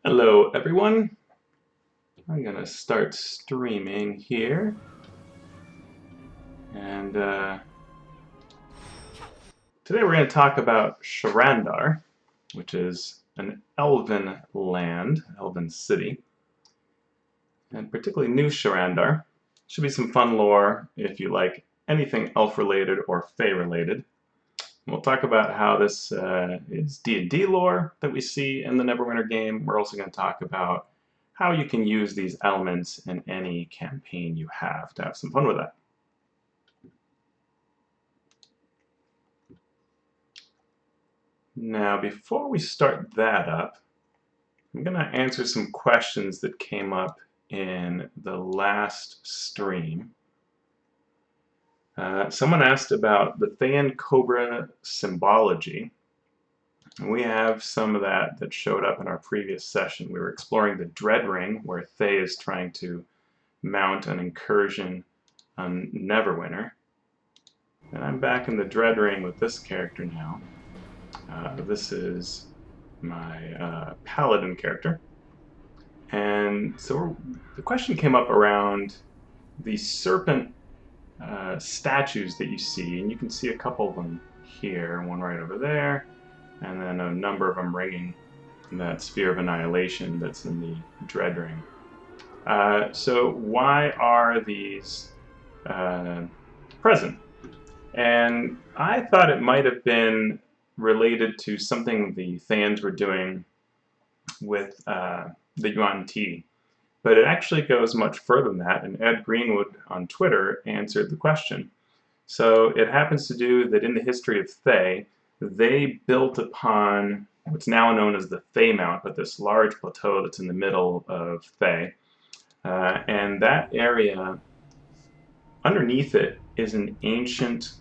Hello everyone, I'm gonna start streaming here and today we're going to talk about Sharandar, which is an elven land, elven city, and particularly New Sharandar. Should be some fun lore if you like anything elf related or fey related. We'll talk about how this is D&D lore that we see in the Neverwinter game. We're also going to talk about how you can use these elements in any campaign you have to have some fun with that. Now, before we start that up, I'm going to answer some questions that came up in the last stream. Someone asked about the Thayan Cobra symbology. We have some of that showed up in our previous session. We were exploring the Dread Ring, where Thay is trying to mount an incursion on Neverwinter. And I'm back in the Dread Ring with this character now. This is my paladin character. And so the question came up around the serpent statues that you see, and you can see a couple of them here, one right over there, and then a number of them ringing that sphere of annihilation that's in the Dread Ring. So why are these present? And I thought it might have been related to something the Thayans were doing with the Yuan Ti. But it actually goes much further than that, and Ed Greenwood on Twitter answered the question. So it happens to do that in the history of Thay, they built upon what's now known as the Feymount, but this large plateau that's in the middle of Thay. And that area, underneath it, is an ancient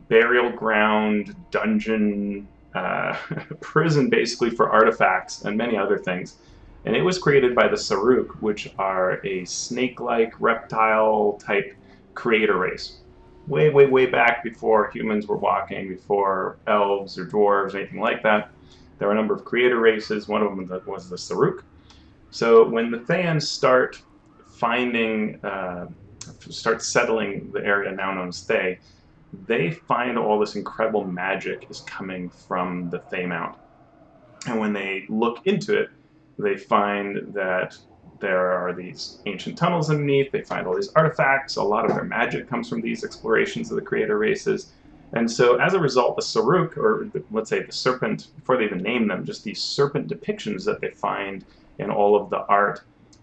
burial ground, dungeon, prison basically for artifacts and many other things. And it was created by the Saruk, which are a snake-like reptile-type creator race. Way, way, way back before humans were walking, before elves or dwarves or anything like that. There were a number of creator races. One of them was the Saruk. So when the Thayans start settling the area now known as Thay, they find all this incredible magic is coming from the Feymount. And when they look into it, they find that there are these ancient tunnels underneath, they find all these artifacts, a lot of their magic comes from these explorations of the creator races. And so as a result, the Saruk, or let's say the serpent, before they even name them, just these serpent depictions that they find in all of the art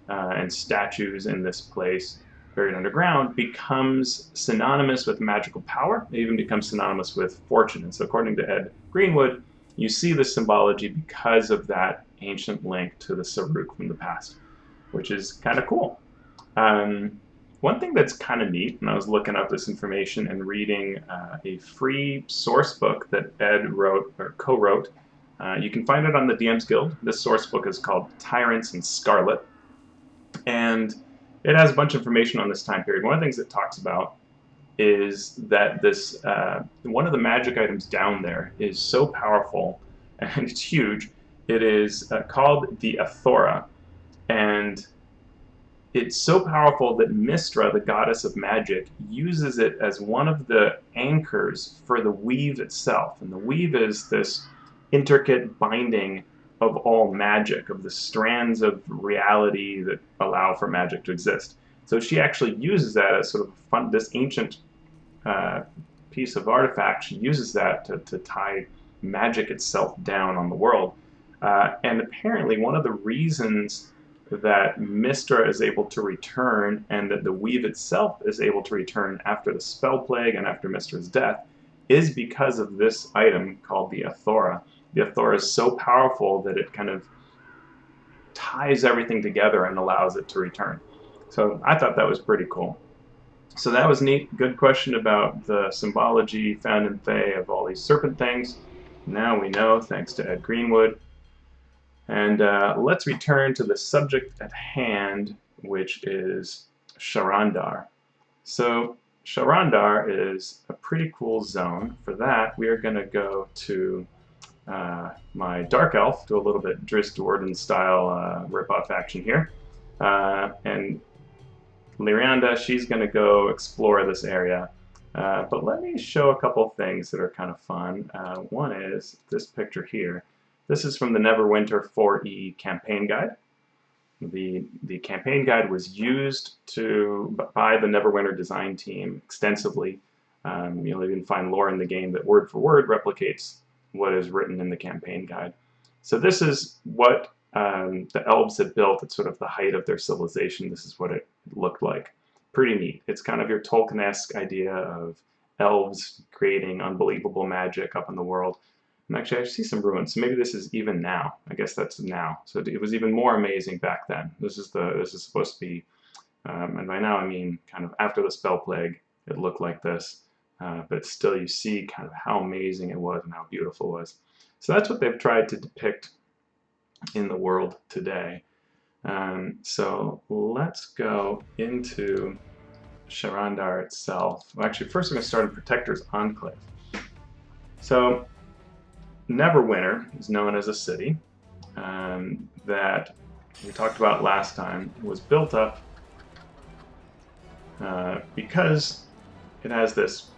and statues in this place, buried underground, becomes synonymous with magical power. It even becomes synonymous with fortune. And so according to Ed Greenwood, you see the symbology because of that ancient link to the Saruk from the past, which is kind of cool. One thing that's kind of neat, and I was looking up this information and reading a free source book that Ed wrote or co-wrote. You can find it on the DM's Guild. This source book is called Tyrants in Scarlet, and it has a bunch of information on this time period. One of the things it talks about is that this one of the magic items down there is so powerful and it's huge. It is called the Athora, and it's so powerful that Mistra, the goddess of magic, uses it as one of the anchors for the weave itself. And the weave is this intricate binding of all magic, of the strands of reality that allow for magic to exist. So she actually uses that as sort of this ancient piece of artifact. She uses that to tie magic itself down on the world. And apparently one of the reasons that Mistra is able to return and that the weave itself is able to return after the spell plague and after Mistra's death is because of this item called the Athora. The Athora is so powerful that it kind of ties everything together and allows it to return. So I thought that was pretty cool. So that was neat. Good question about the symbology found in Thay of all these serpent things. Now we know, thanks to Ed Greenwood. And let's return to the subject at hand, which is Sharandar. So Sharandar is a pretty cool zone. For that, we are going to go to my Dark Elf, do a little bit Drizzt Do'Urden style rip-off action here. And Lyranda, she's going to go explore this area. But let me show a couple things that are kind of fun. One is this picture here. This is from the Neverwinter 4E campaign guide. The campaign guide was used by the Neverwinter design team extensively. You'll even find lore in the game that word for word replicates what is written in the campaign guide. So this is what the elves had built at sort of the height of their civilization. This is what it looked like. Pretty neat. It's kind of your Tolkien-esque idea of elves creating unbelievable magic up in the world. And actually, I see some ruins. So maybe this is even now. I guess that's now. So it was even more amazing back then. This is supposed to be, and by now I mean kind of after the spell plague. It looked like this, but still you see kind of how amazing it was and how beautiful it was. So that's what they've tried to depict in the world today. So let's go into Sharandar itself. Well, actually, first I'm going to start in Protector's Enclave. So Neverwinter is known as a city that we talked about last time. It was built up because it has this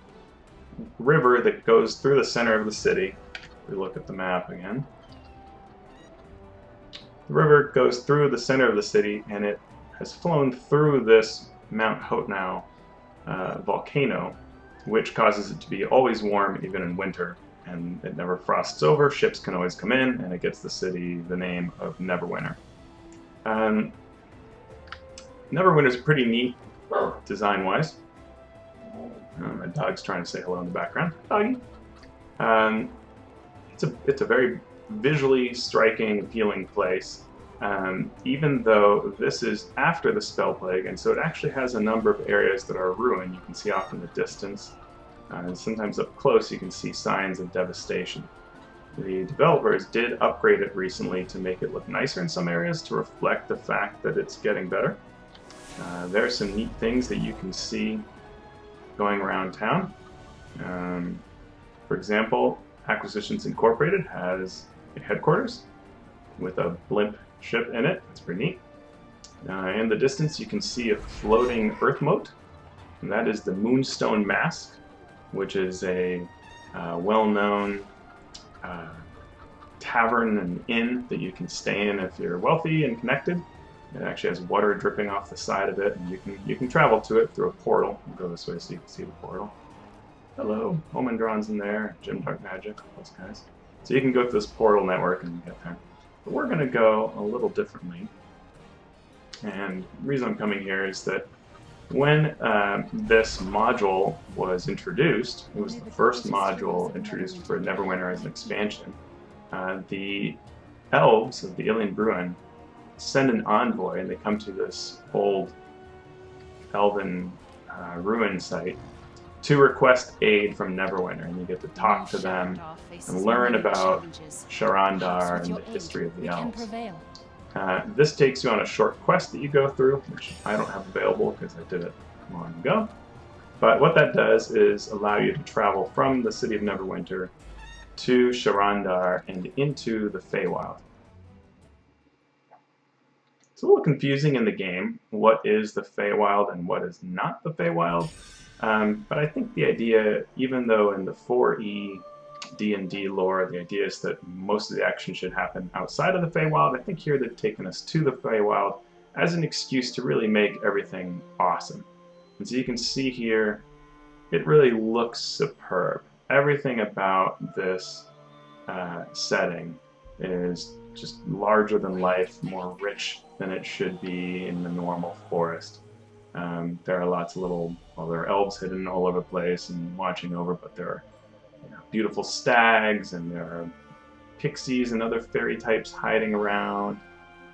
river that goes through the center of the city. If we look at the map again. The river goes through the center of the city, and it has flown through this Mount Hotnau volcano, which causes it to be always warm even in winter, and it never frosts over. Ships can always come in, and it gets the city the name of Neverwinter. Neverwinter is pretty neat design-wise. My dog's trying to say hello in the background. Doggy. It's a very visually striking, appealing place, even though this is after the spell plague, and so it actually has a number of areas that are ruined. You can see off in the distance, and sometimes up close you can see signs of devastation. The developers did upgrade it recently to make it look nicer in some areas to reflect the fact that it's getting better. There are some neat things that you can see going around town. For example, Acquisitions Incorporated has a headquarters with a blimp ship in it. That's pretty neat. In the distance you can see a floating earth moat, and that is the Moonstone Mask, which is a well-known tavern and inn that you can stay in if you're wealthy and connected. It actually has water dripping off the side of it, and you can travel to it through a portal. I'll go this way so you can see the portal. Hello, Omendron's in there, Jim Dark Magic, those guys. So you can go through this portal network and get there. But we're going to go a little differently. And the reason I'm coming here is that when this module was introduced, it was the first module introduced for Neverwinter as an expansion. The elves of the Ilian Bruin send an envoy, and they come to this old elven ruin site to request aid from Neverwinter, and you get to talk to them and learn about Sharandar and the history of the elves. This takes you on a short quest that you go through, which I don't have available because I did it long ago. But what that does is allow you to travel from the city of Neverwinter to Sharandar and into the Feywild. It's a little confusing in the game, what is the Feywild and what is not the Feywild. But I think the idea, even though in the 4E D&D lore, the idea is that most of the action should happen outside of the Feywild, I think here they've taken us to the Feywild as an excuse to really make everything awesome. And so you can see here, it really looks superb. Everything about this setting is just larger than life, more rich than it should be in the normal forest. There are lots of there are elves hidden all over the place and watching over, but there are beautiful stags, and there are pixies and other fairy types hiding around.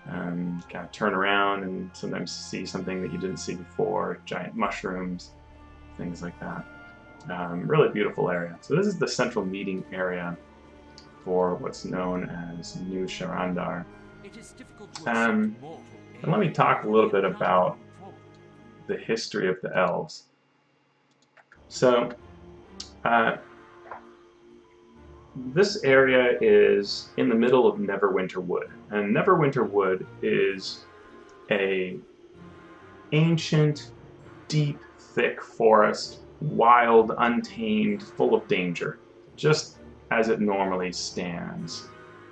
Kind of turn around and sometimes see something that you didn't see before, giant mushrooms, things like that. Really beautiful area. So this is the central meeting area for what's known as New Sharandar. And let me talk a little bit about the history of the elves. So this area is in the middle of Neverwinter Wood, and Neverwinter Wood is a ancient, deep, thick forest, wild, untamed, full of danger, just as it normally stands.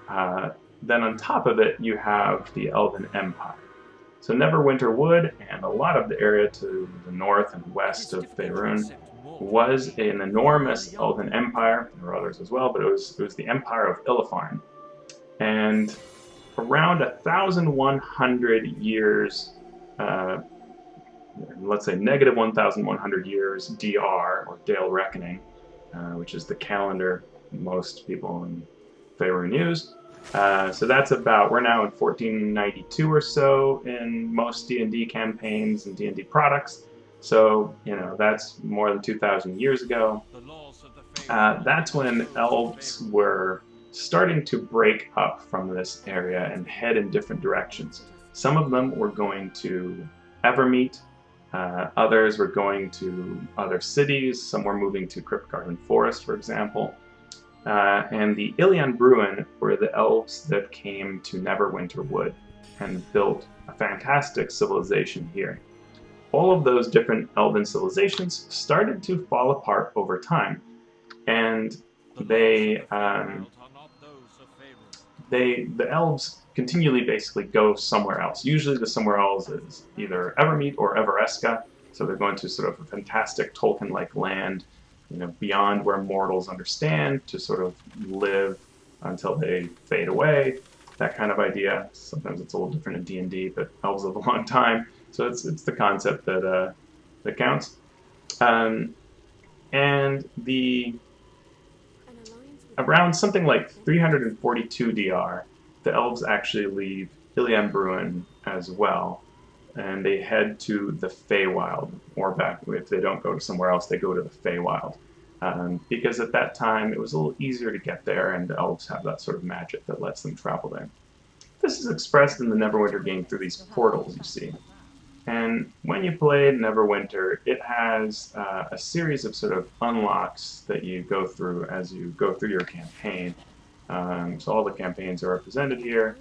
Then on top of it, you have the Elven Empire. So Neverwinter Wood and a lot of the area to the north and west of Faerun was an enormous Elven Empire. There were others as well, but it was the Empire of Illifarn. And around 1,100 years, let's say negative 1,100 years DR, or Dale Reckoning, which is the calendar most people in Faerun use. So that's about, we're now in 1492 or so in most D&D campaigns and D&D products. So, you know, that's more than 2,000 years ago. That's when elves were starting to break up from this area and head in different directions. Some of them were going to Evermeet, others were going to other cities, some were moving to Cryptgarden Forest, for example. And the Ilian Bruin were the elves that came to Neverwinter Wood and built a fantastic civilization here. All of those different elven civilizations started to fall apart over time, and the elves continually basically go somewhere else. Usually the somewhere else is either Evermeet or Everesca, so they're going to sort of a fantastic Tolkien-like land, you know, beyond where mortals understand, to sort of live until they fade away, that kind of idea. Sometimes it's a little different in D&D, but elves live a long time, so it's the concept that counts. And around something like 342 DR, the elves actually leave Ilian Bruin as well, and they head to the Feywild, or back, if they don't go to somewhere else, they go to the Feywild. Because at that time it was a little easier to get there, and the elves have that sort of magic that lets them travel there. This is expressed in the Neverwinter game through these portals you see. And when you play Neverwinter, it has a series of sort of unlocks that you go through as you go through your campaign. So all the campaigns are represented here.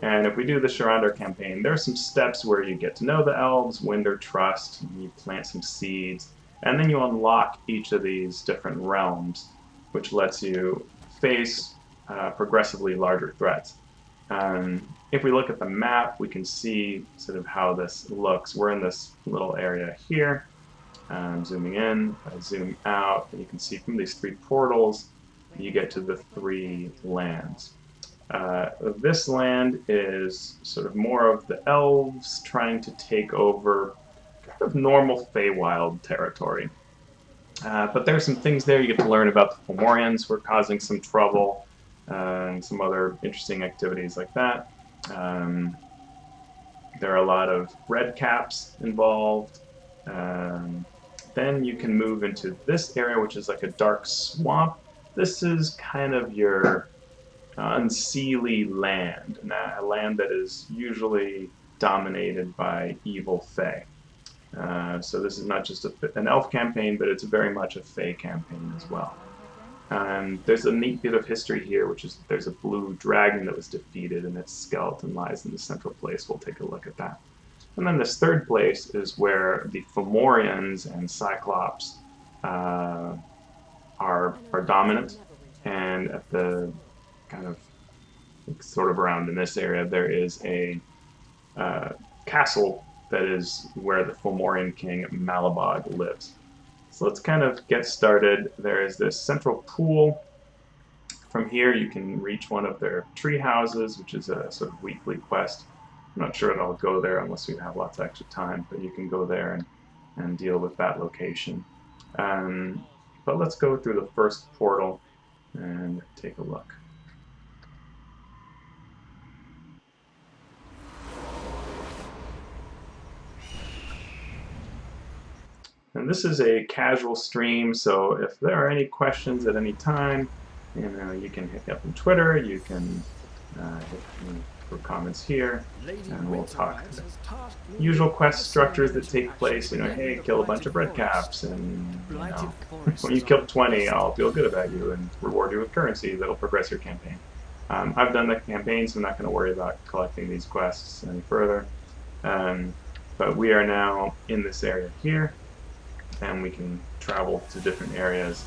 And if we do the Sharandar campaign, there are some steps where you get to know the elves, win their trust, and you plant some seeds, and then you unlock each of these different realms, which lets you face progressively larger threats. If we look at the map, we can see sort of how this looks. We're in this little area here. Zooming in, I zoom out, and you can see from these three portals, you get to the three lands. This land is sort of more of the elves trying to take over kind of normal Feywild territory. But there's some things there you get to learn about the Fomorians who are causing some trouble, and some other interesting activities like that. There are a lot of red caps involved. Then you can move into this area, which is like a dark swamp. This is kind of your unseelie land, a land that is usually dominated by evil Fey. So this is not just an elf campaign, but it's very much a Fey campaign as well. There's a neat bit of history here, which is there's a blue dragon that was defeated, and its skeleton lies in the central place. We'll take a look at that. And then this third place is where the Fomorians and Cyclops are dominant, and at the kind of sort of around in this area, there is a castle that is where the Fomorian king Malabog lives. So let's kind of get started. There is this central pool. From here you can reach one of their tree houses, which is a sort of weekly quest. I'm not sure that I'll go there unless we have lots of extra time, but you can go there and deal with that location. But let's go through the first portal and take a look. And this is a casual stream, so if there are any questions at any time, you can hit me up on Twitter, you can hit me for comments here, and we'll talk usual quest structures that take place. You know, hey, kill a bunch of red caps, and you know, when you kill 20, I'll feel good about you and reward you with currency that'll progress your campaign. I've done the campaign, so I'm not going to worry about collecting these quests any further. But we are now in this area here, and we can travel to different areas.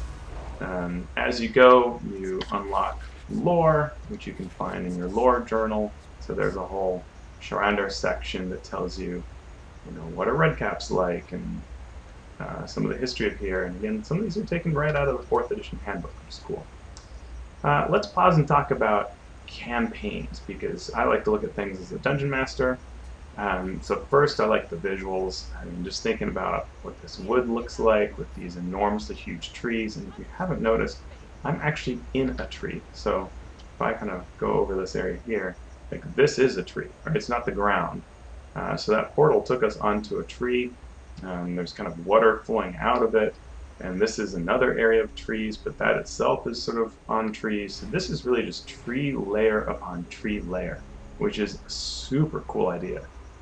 As you go, you unlock lore, which you can find in your lore journal. So there's a whole Sharandar section that tells you, you know, what are redcaps like, and some of the history of here. And again, some of these are taken right out of the 4th edition handbook, which is cool. Let's pause and talk about campaigns, because I like to look at things as a dungeon master. So first, I like the visuals. I mean, just thinking about what this wood looks like with these enormously huge trees. And if you haven't noticed, I'm actually in a tree. So if I kind of go over this area here, like this is a tree, right? It's not the ground. So that portal took us onto a tree. There's kind of water flowing out of it. And this is another area of trees, but that itself is sort of on trees. So this is really just tree layer upon tree layer, which is a super cool idea.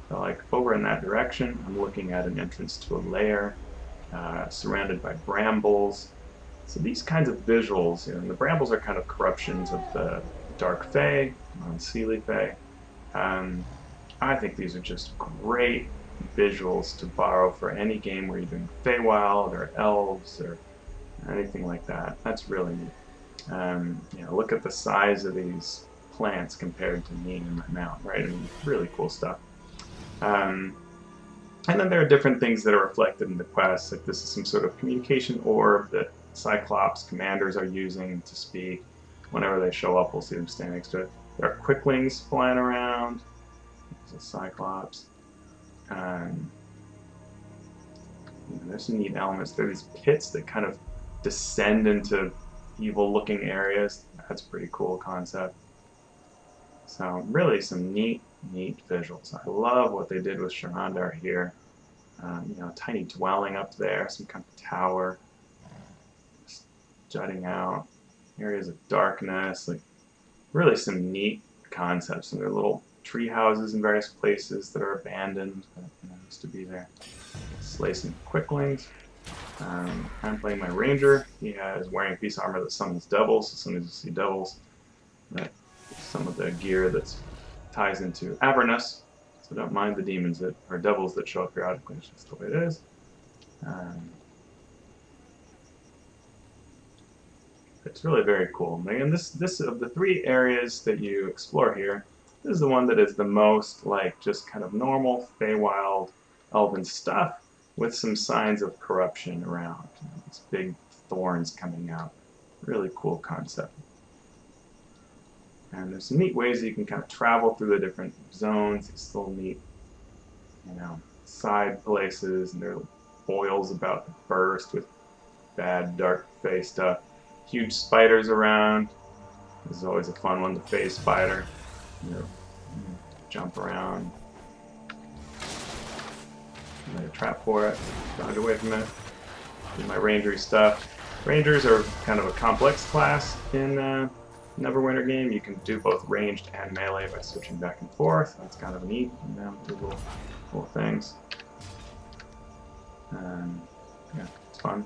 So like over in that direction, I'm looking at an entrance to a lair surrounded by brambles. So these kinds of visuals, you know, the brambles are kind of corruptions of the Dark Fae, non-Seelie Fae. I think these are just great visuals to borrow for any game where you're doing Feywild or elves or anything like that. That's really neat. You know, look at the size of these plants compared to me and my mount, right? I mean, really cool stuff. And then there are different things that are reflected in the quest, like this is some sort of communication orb that Cyclops commanders are using to speak. Whenever they show up, we'll see them stand next to it. There are quicklings flying around. There's a Cyclops. There's some neat elements. There are these pits that kind of descend into evil-looking areas. That's a pretty cool concept. So really some neat visuals. I love what they did with Sharandar here. You know, a tiny dwelling up there, some kind of tower just jutting out, areas of darkness, like really some neat concepts. And there are little tree houses in various places that are abandoned, but you know, used to be there. Slay some quicklings. I'm playing my ranger. He is wearing a piece of armor that summons devils, so sometimes you see devils. That some of the gear that ties into Avernus, so don't mind the demons that or devils that show up periodically. It's just the way it is. It's really very cool. And this of the 3 areas that you explore here, this is the one that is the most like just kind of normal Feywild Elven stuff with some signs of corruption around. You know, these big thorns coming out. Really cool concept. And there's some neat ways that you can kind of travel through the different zones. These little neat, you know, side places, and there are boils about to burst with bad dark Fey stuff. Huge spiders around. This is always a fun one, the Fey spider. You know, jump around. Lay a trap for it. Dodge away from it. Do my rangery stuff. Rangers are kind of a complex class in Neverwinter game. You can do both ranged and melee by switching back and forth. That's kind of neat. You know, do little things. Yeah, it's fun.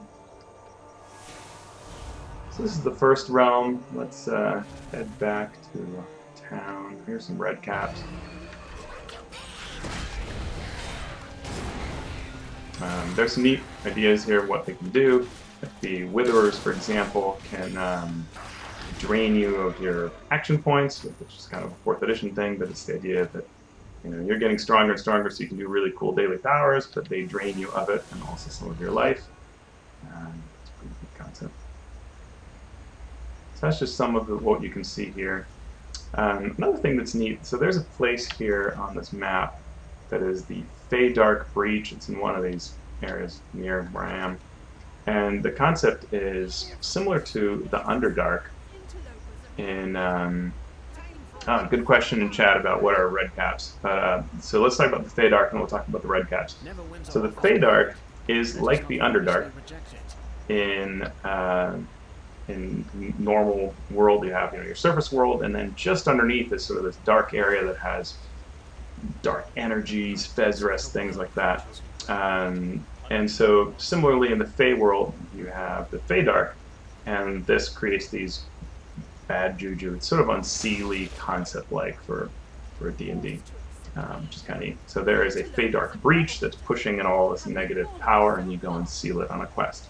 So this is the first realm. Let's head back to town. Here's some red caps. There's some neat ideas here of what they can do. The Witherers, for example, can drain you of your action points, which is kind of a 4th edition thing, but it's the idea that you know you're getting stronger and stronger, so you can do really cool daily powers, but they drain you of it and also some of your life. It's a pretty good concept. So that's just some of what you can see here. Another thing that's neat, so there's a place here on this map that is the Feydark breach. It's in one of these areas near where I am. And the concept is similar to the Underdark in... good question in chat about what are red caps. So let's talk about the Feydark and we'll talk about the red caps. So the Feydark is like the Underdark in in normal world, you have your surface world, and then just underneath is sort of this dark area that has dark energies, Fezrest, things like that. And so similarly in the Feyworld, you have the Feydark, and this creates these bad juju. It's sort of unseelie concept-like for D&D, which is kind of neat. So there is a Feydark breach that's pushing in all this negative power, and you go and seal it on a quest.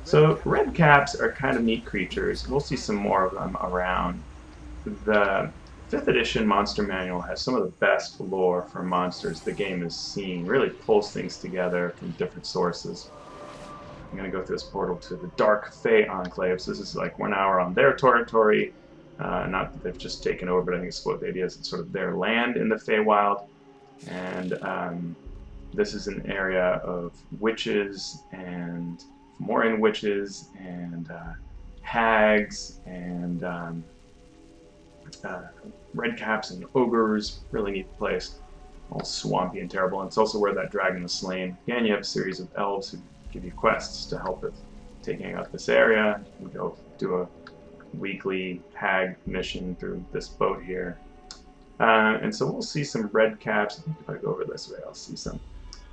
So red caps are kind of neat creatures. We'll see some more of them around. The 5th edition monster manual has some of the best lore for monsters the game has seen. Really pulls things together from different sources. I'm going to go through this portal to the Dark Fey Enclave. So this is like 1 hour on their territory. Not that they've just taken over, but I think it's what the idea is. It's sort of their land in the Feywild. And this is an area of witches and Fomorian witches and hags and red caps and ogres. Really neat place. All swampy and terrible. And it's also where that dragon was slain. Again, you have a series of elves who give you quests to help with taking out this area. You go do a weekly hag mission through this boat here. And so we'll see some red caps. I think if I go over this way, I'll see some.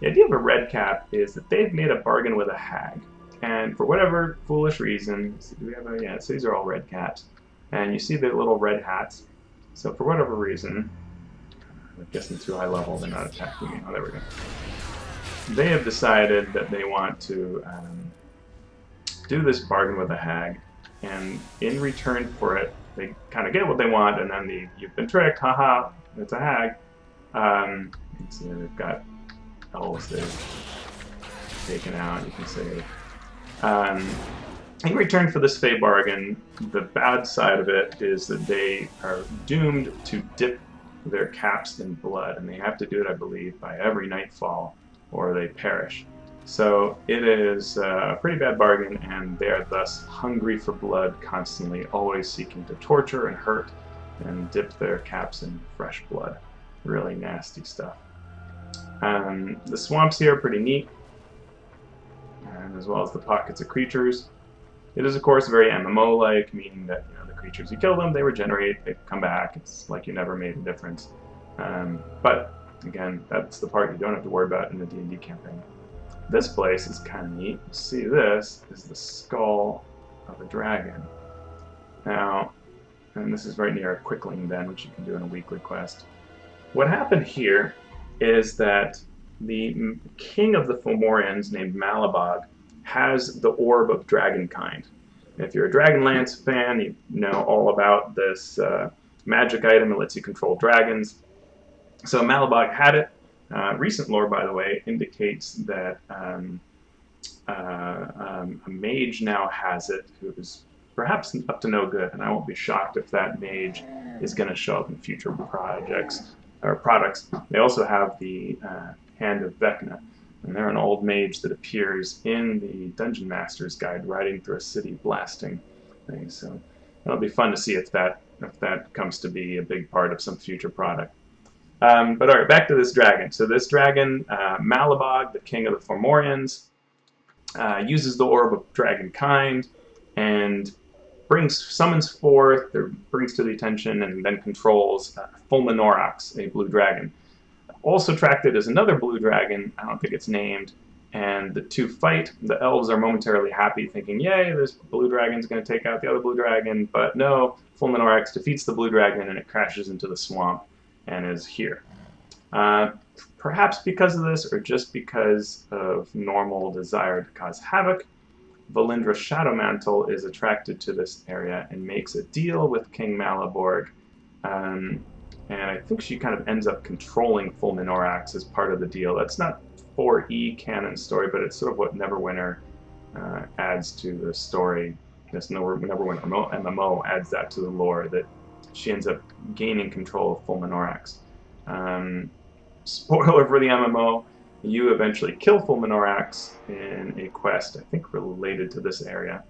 The idea of a red cap is that they've made a bargain with a hag. And for whatever foolish reason, do we have a, yeah, so these are all red caps. And you see the little red hats. So for whatever reason, I'm guessing too high level, they're not attacking me. Oh, there we go. They have decided that they want to do this bargain with a hag, and in return for it, they kind of get what they want, and then you've been tricked, haha, it's a hag. You can see they've got elves they've taken out, you can see. In return for this Fey bargain, the bad side of it is that they are doomed to dip their caps in blood, and they have to do it, I believe, by every nightfall, or they perish. So it is a pretty bad bargain, and they are thus hungry for blood, constantly always seeking to torture and hurt and dip their caps in fresh blood. Really nasty stuff. The swamps here are pretty neat, and as well as the pockets of creatures. It is, of course, very MMO-like, meaning that the creatures you kill them, they regenerate, they come back. It's like you never made a difference. But again, that's the part you don't have to worry about in the D&D campaign. This place is kind of neat. You see, this is the skull of a dragon. Now, and this is right near a Quickling Den, which you can do in a weekly quest. What happened here is that the king of the Fomorians, named Malabog, has the Orb of Dragonkind. If you're a Dragonlance fan, you know all about this magic item that lets you control dragons. So Malabog had it. Recent lore, by the way, indicates that a mage now has it who's perhaps up to no good, and I won't be shocked if that mage is going to show up in future projects or products. They also have the Hand of Vecna, and they're an old mage that appears in the Dungeon Master's Guide, riding through a city blasting things. So it'll be fun to see if that comes to be a big part of some future product. But all right, back to this dragon. So this dragon, Malabog, the king of the Fomorians, uses the Orb of Dragonkind and summons forth, or brings to the attention, and then controls Fulminorax, a blue dragon. Also tracked it is another blue dragon, I don't think it's named, and the two fight. The elves are momentarily happy, thinking, yay, this blue dragon's going to take out the other blue dragon, but no, Fulminorax defeats the blue dragon and it crashes into the swamp and is here. Perhaps because of this, or just because of normal desire to cause havoc, Valindra Shadowmantle is attracted to this area and makes a deal with King Malaborg. And I think she kind of ends up controlling Fulminorax as part of the deal. That's not 4E canon story, but it's sort of what Neverwinter adds to the story. This Neverwinter MMO adds that to the lore, that she ends up gaining control of Fulminorax. Spoiler for the MMO, you eventually kill Fulminorax in a quest, I think related to this area,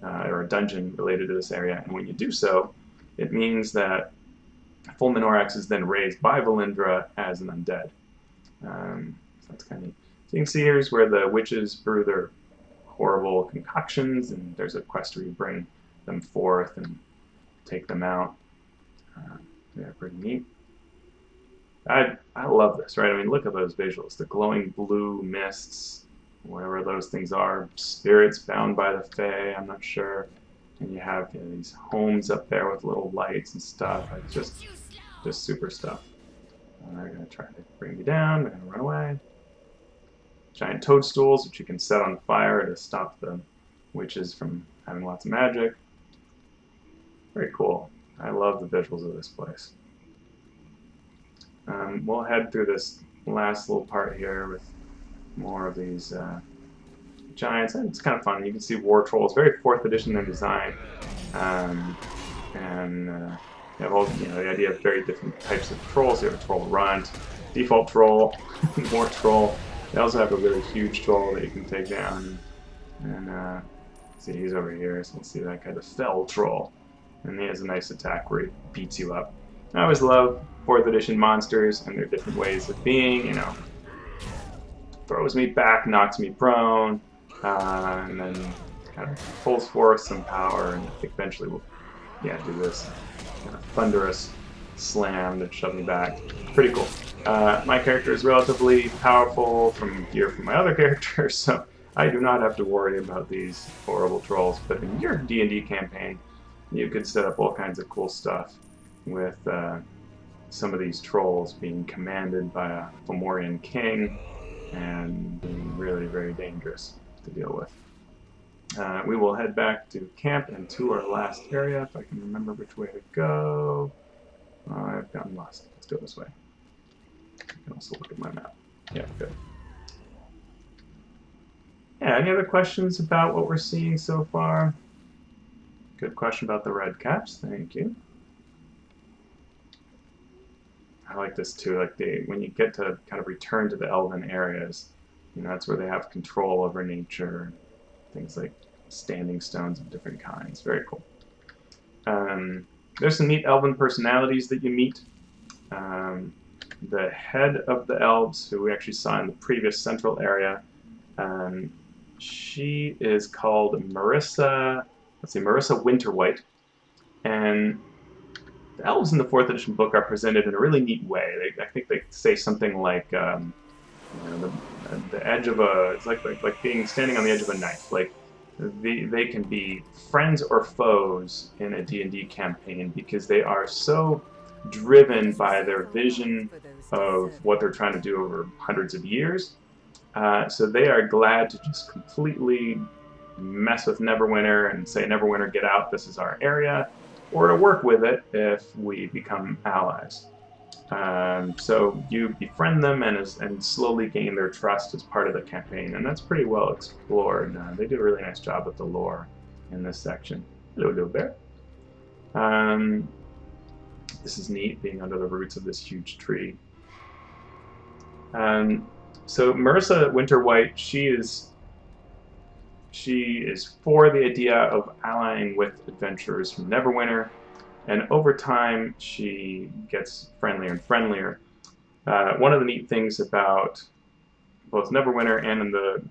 or a dungeon related to this area, and when you do so, it means that Fulminorax is then raised by Valindra as an undead. So that's kind of neat. So you can see here's where the witches brew their horrible concoctions, and there's a quest where you bring them forth and take them out. Yeah, pretty neat. I love this, right? I mean, look at those visuals. The glowing blue mists, whatever those things are, spirits bound by the Fae, I'm not sure. And you have these homes up there with little lights and stuff. Like just super stuff. They're going to try to bring me down. They're going to run away. Giant toadstools, which you can set on fire to stop the witches from having lots of magic. Very cool. I love the visuals of this place. We'll head through this last little part here with more of these giants. And it's kind of fun. You can see war trolls, very 4th edition in design. You have all the idea of very different types of trolls. You have a troll runt, default troll, war troll. They also have a really huge troll that you can take down. And see, he's over here, so let's see that kind of fell troll. And he has a nice attack where he beats you up. I always love 4th edition monsters and their different ways of being, throws me back, knocks me prone, and then kind of pulls forth some power, and eventually will do this kind of thunderous slam to shove me back. Pretty cool. My character is relatively powerful from gear from my other characters, so I do not have to worry about these horrible trolls. But in your D&D campaign, you could set up all kinds of cool stuff with some of these trolls being commanded by a Fomorian king and being really very dangerous to deal with. We will head back to camp and to our last area, if I can remember which way to go. I've gotten lost. Let's go this way. I can also look at my map. Yeah, good. Yeah, any other questions about what we're seeing so far? Good question about the red caps. Thank you. I like this too. Like when you get to kind of return to the Elven areas, that's where they have control over nature, things like standing stones of different kinds. Very cool. There's some neat Elven personalities that you meet. The head of the elves, who we actually saw in the previous central area, she is called Marissa. Let's see, Marissa Winterwhite, and the elves in the 4th edition book are presented in a really neat way. I think they say something like, the edge of a, it's like being standing on the edge of a knife. Like they can be friends or foes in a D&D campaign because they are so driven by their vision of what they're trying to do over hundreds of years. So they are glad to just completely mess with Neverwinter and say, Neverwinter, get out, this is our area, or to work with it if we become allies. So you befriend them and slowly gain their trust as part of the campaign, and that's pretty well explored. They do a really nice job with the lore in this section. Hello, little bear. This is neat, being under the roots of this huge tree. So Marissa Winterwhite, she is for the idea of allying with adventurers from Neverwinter, and over time she gets friendlier and friendlier. One of the neat things about both Neverwinter and in the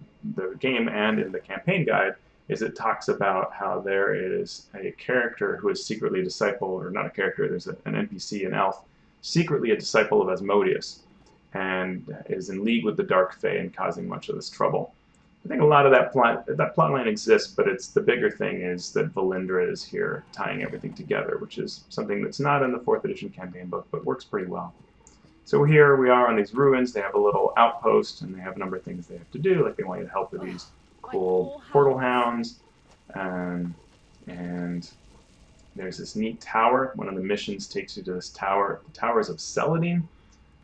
game and in the campaign guide is it talks about how there is a character who is secretly a disciple, or not a character, there's an NPC, an elf, secretly a disciple of Asmodeus, and is in league with the Dark Fae and causing much of this trouble. I think a lot of that plot line exists, but the bigger thing is that Valindra is here tying everything together, which is something that's not in the 4th edition campaign book, but works pretty well. So here we are on these ruins. They have a little outpost, and they have a number of things they have to do, like they want you to help with these cool portal hounds, and there's this neat tower. One of the missions takes you to this tower, the Towers of Celadine.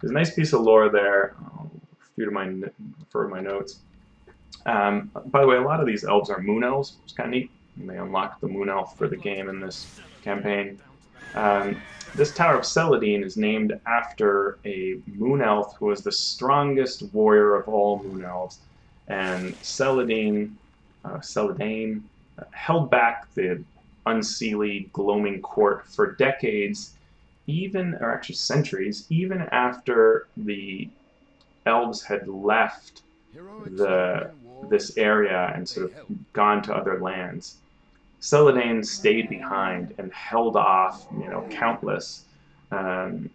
There's a nice piece of lore there. I'll refer to my notes. By the way, a lot of these elves are moon elves. It's kind of neat. And they unlock the moon elf for the game in this campaign. This Tower of Celadine is named after a moon elf who was the strongest warrior of all moon elves. And Celadine held back the unseelie, gloaming court for decades, or actually centuries, even after the elves had left the this area and sort of gone to other lands. Celadane stayed behind and held off, countless um,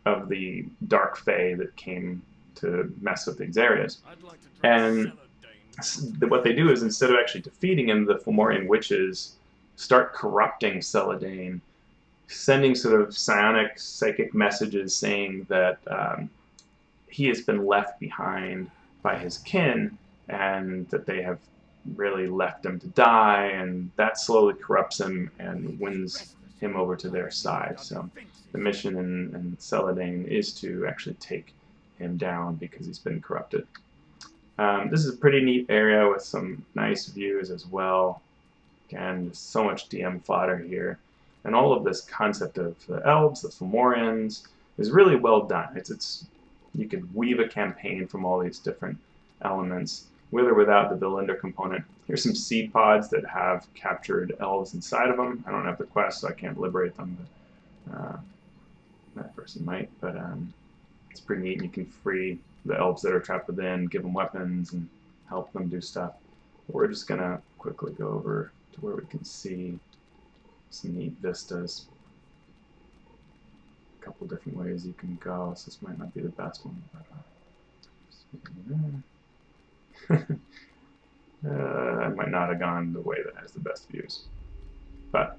of the dark fae that came to mess with these areas. And what they do is, instead of actually defeating him, the Fomorian witches start corrupting Celadane, sending sort of psionic, psychic messages saying that he has been left behind by his kin and that they have really left him to die, and that slowly corrupts him and wins him over to their side. So the mission in Celadane is to actually take him down because he's been corrupted. This is a pretty neat area with some nice views as well. Again, just so much DM fodder here. And all of this concept of the elves, the Fomorians, is really well done. You could weave a campaign from all these different elements, with or without the Valinda component. Here's some seed pods that have captured elves inside of them. I don't have the quest, so I can't liberate them, but that person might. But it's pretty neat. You can free the elves that are trapped within, give them weapons, and help them do stuff. But we're just going to quickly go over to where we can see some neat vistas. A couple different ways you can go, so this might not be the best one. But, I might not have gone the way that has the best views. But,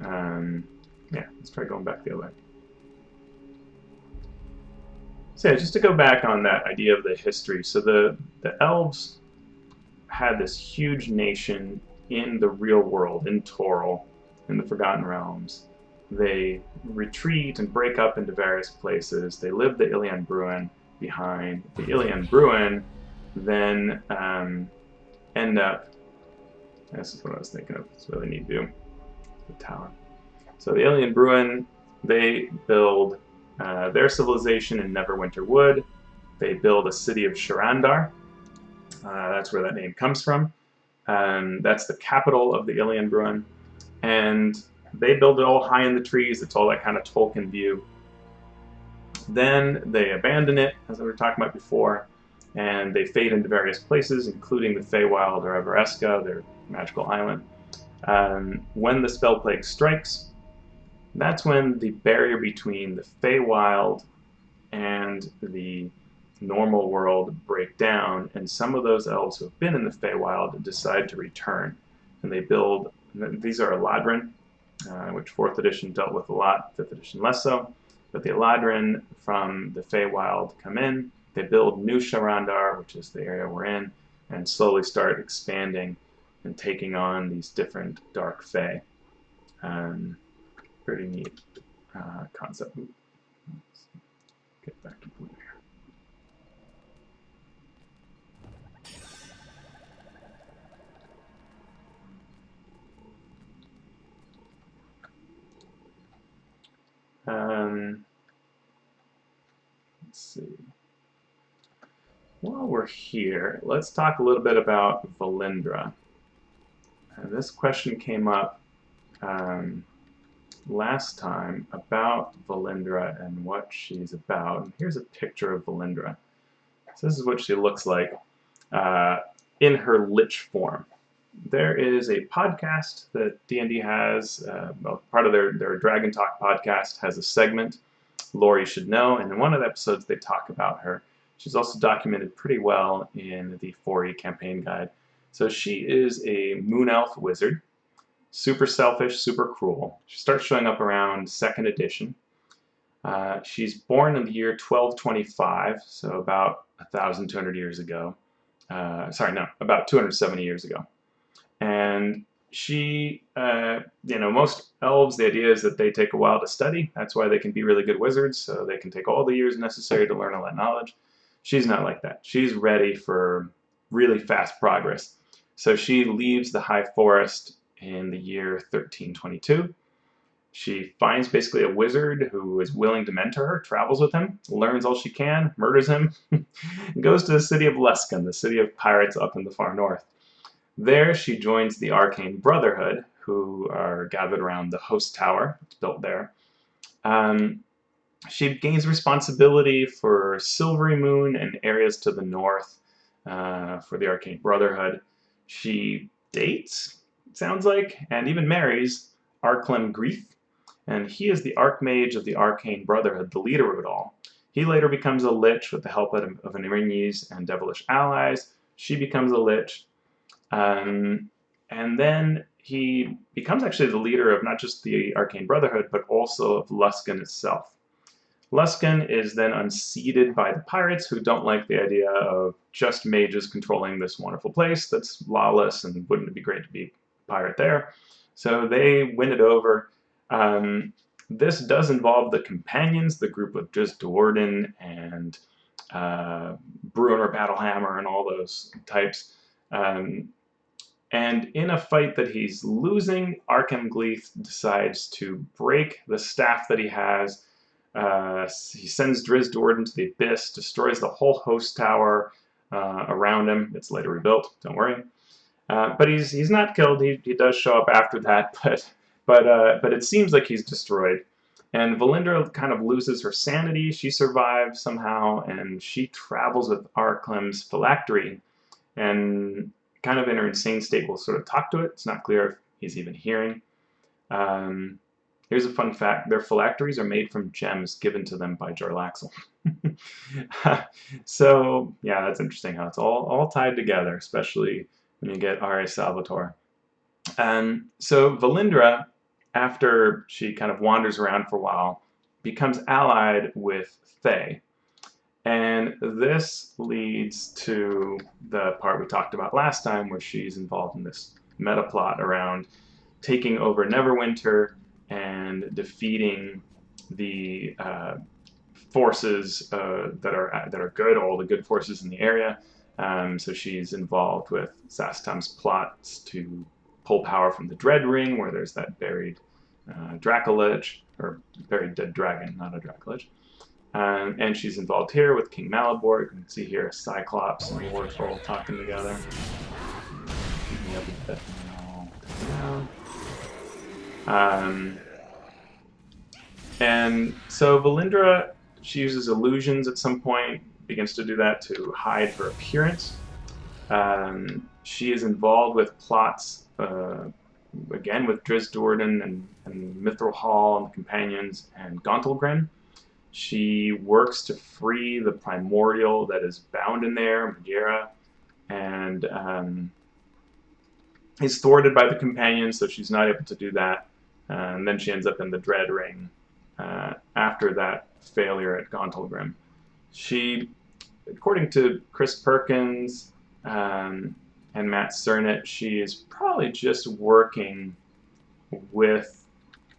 yeah, let's try going back the other way. So yeah, just to go back on that idea of the history. So the elves had this huge nation in the real world, in Toril, in the Forgotten Realms. They retreat and break up into various places. They leave the Ilian Bruin behind. The Ilian Bruin then end up, this is what I was thinking of, it's a really neat view, the tower. So the Ilian Bruin, they build their civilization in Neverwinter Wood. They build a city of Sharandar. That's where that name comes from. That's the capital of the Ilian Bruin. And they build it all high in the trees. It's all that kind of Tolkien view. Then they abandon it, as we were talking about before, and they fade into various places, including the Feywild or Everesca, their magical island. When the spell plague strikes, that's when the barrier between the Feywild and the normal world break down, and some of those elves who have been in the Feywild decide to return. And they build, these are Eladrin, which 4th edition dealt with a lot, 5th edition less so. But the Eladrin from the Feywild come in, they build New Sharandar, which is the area we're in, and slowly start expanding and taking on these different dark Fey. Pretty neat concept. Let's get back to blue here. Let's see. While we're here, let's talk a little bit about Valindra. This question came up last time about Valindra and what she's about. And here's a picture of Valindra. So this is what she looks like in her lich form. There is a podcast that D&D has, part of their Dragon Talk podcast has a segment, Lore You Should Know, and in one of the episodes they talk about her. She's also documented pretty well in the 4E campaign guide. So she is a moon elf wizard, super selfish, super cruel. She starts showing up around 2nd edition. She's born in the year 1225, so about 1,200 years ago. About 270 years ago. And she, most elves, the idea is that they take a while to study. That's why they can be really good wizards, so they can take all the years necessary to learn all that knowledge. She's not like that. She's ready for really fast progress. So she leaves the High Forest in the year 1322. She finds basically a wizard who is willing to mentor her, travels with him, learns all she can, murders him, and goes to the city of Luskan, the city of pirates up in the far north. There she joins the Arcane Brotherhood, who are gathered around the Host Tower. It's built there. She gains responsibility for Silvery Moon and areas to the north, for the Arcane Brotherhood. She dates, it sounds like, and even marries Arclem Grief, and he is the Archmage of the Arcane Brotherhood, the leader of it all. He later becomes a lich with the help of an Erinyes and devilish allies. She becomes a lich, and then he becomes actually the leader of not just the Arcane Brotherhood, but also of Luskan itself. Luskan is then unseated by the pirates, who don't like the idea of just mages controlling this wonderful place that's lawless, and wouldn't it be great to be a pirate there? So they win it over. This does involve the companions, the group of Drizzt Do'Urden and Bruenor Battlehammer and all those types. And in a fight that he's losing, Archem Gleith decides to break the staff that he has. He sends Drizzt Do'Urden to the Abyss, destroys the whole host tower around him. It's later rebuilt, don't worry. But he's not killed. He does show up after that, but it seems like he's destroyed. And Valindra kind of loses her sanity. She survives somehow, and she travels with Arclem's phylactery, and kind of in her insane state will sort of talk to it. It's not clear if he's even hearing. Here's a fun fact. Their phylacteries are made from gems given to them by Jarlaxle. So, yeah, that's interesting how it's all tied together, especially when you get R.A. Salvatore. So Valindra, after she kind of wanders around for a while, becomes allied with Fae. And this leads to the part we talked about last time, where she's involved in this meta plot around taking over Neverwinter and defeating the forces that are good, all the good forces in the area. So she's involved with Zastam's plots to pull power from the Dread Ring, where there's that buried Dracolich, or buried dead dragon, not a Dracolich. And she's involved here with King Malabor. You can see here Cyclops and Wartroll talking together. Keep me up a bit. And so Valindra, she uses illusions at some point, begins to do that to hide her appearance. She is involved with plots, again, with Drizzt Do'Urden and Mithril Hall and the Companions and Gauntlgren. She works to free the primordial that is bound in there, Maghera, and is thwarted by the Companions, so she's not able to do that. And then she ends up in the Dread Ring after that failure at Gauntlgrim. She, according to Chris Perkins and Matt Cernit, she is probably just working with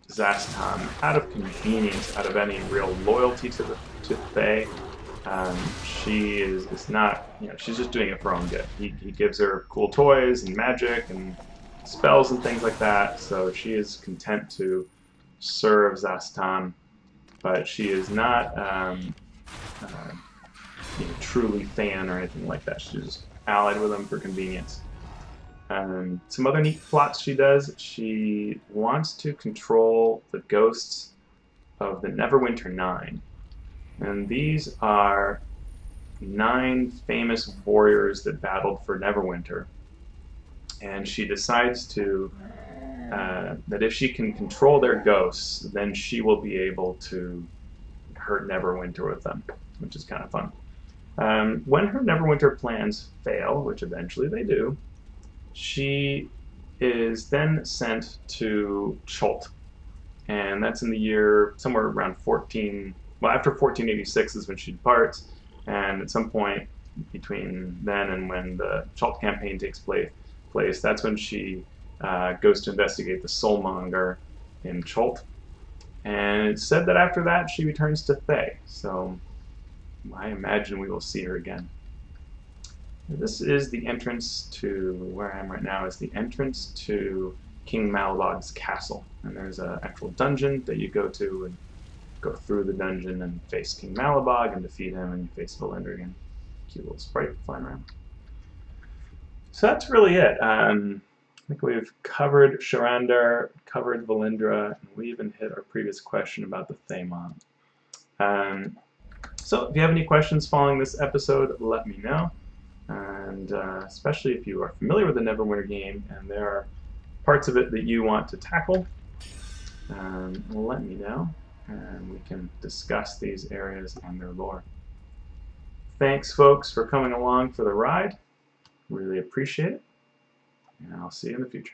Zastam out of convenience, out of any real loyalty to Fae. She is not, she's just doing it for her own good. He gives her cool toys and magic and spells and things like that, so she is content to serve Zastam, but she is not truly fan or anything like that. She's just allied with him for convenience. Some other neat plots she does. She wants to control the ghosts of the Neverwinter 9. And these are 9 famous warriors that battled for Neverwinter. And she decides to that if she can control their ghosts, then she will be able to hurt Neverwinter with them, which is kind of fun. When her Neverwinter plans fail, which eventually they do, she is then sent to Chult. And that's in the year somewhere around after 1486 is when she departs. And at some point between then and when the Chult campaign takes place, that's when she goes to investigate the Soulmonger in Chult. And it's said that after that she returns to Thay. So I imagine we will see her again. This is the entrance to, where I am right now, is the entrance to King Malabog's castle. And there's an actual dungeon that you go to and go through the dungeon and face King Malabog and defeat him, and you face Valindra again. Cute little sprite flying around. So that's really it. I think we've covered Sharandar, covered Valindra, and we even hit our previous question about the Thaymon. So if you have any questions following this episode, let me know. and especially if you are familiar with the Neverwinter game and there are parts of it that you want to tackle, let me know, and we can discuss these areas and their lore. Thanks, folks, for coming along for the ride. Really appreciate it, and I'll see you in the future.